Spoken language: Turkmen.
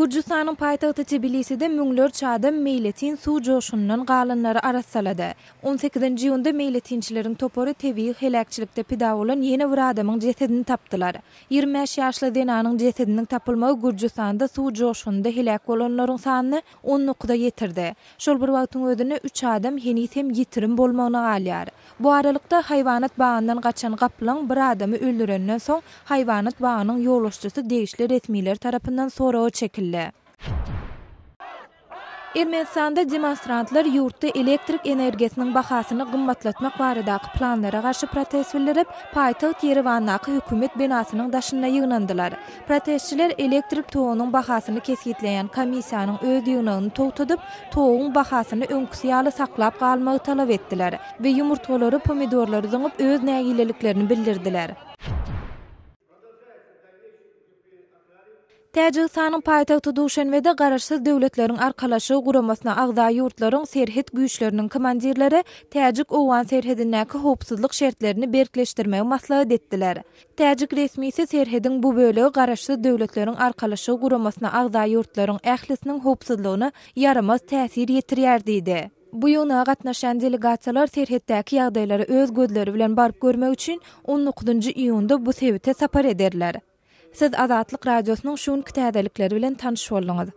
Gürcistan'ın paytagty Tbiliside müňler çada meýletin suw joşundan galynlary arassalady. 18-nji ýylda meýletinçileriň topory tebii helakçylikde pida bolan ýene bir adamyň jesedini tapdylar. 25 ýaşly denanyň jesediniň tapylmagy Gürcistanda suw joşunda helak bolanlaryň sanyny 10-ga ýetirdi. Şol bir wagtyň özünde 3 adam henisem ýitirim bolmagyna galýar. Bu aralykda haýwanat bagyndan gaçan gapylaň bir adamy öldürenden soň haýwanat bagynyň ýoluşçysy degişli resmiler tarapyndan soragy çekildi. Ermenistanda demonstrantlar ýurtda elektrik energesiniň bahasyny gymmatlatmak baradaky planlara garşy protest bildirip, paýtagyt Yerewandaky hökümet binasynyň daşyna ýygnandylar. Protestçiler elektrik togynyň bahasyny kesgitleýän komissiýanyň öz ýygnagyny togtadyp, togyň bahasyny öňküsi ýaly saklap galmagy talap etdiler we ýumurtgalary, pomidorlary zyňyp öz nägileliklerini bildirdiler. Täjikistanyň paýtagty Duşanbede garaşsyz döwletleriň arkalaşygy guramasyna agza ýurtlaryň serhet güýçleriniň komandirleri Täjik owan serhedindäki howpsuzlyk şertlerini berkleşdirmegi maslahat etdiler. Täjik resmisi serhediň bu bölegi garaşsyz döwletleriň arkalaşygy guramasyna agza ýurtlaryň ählisiniň howpsuzlygyna yaramaz täsir ýetirýär diýdi. Bu ýyna gatnaşan delegasiýalar serhetdäki ýagdaýlary öz gözleri bilen baryp görmek üçin 19-njy iýunda bu sebite sapar ederler. Siz Azatlyk radiosynyň şuň täzelikleri bilen tanyş boldunuz.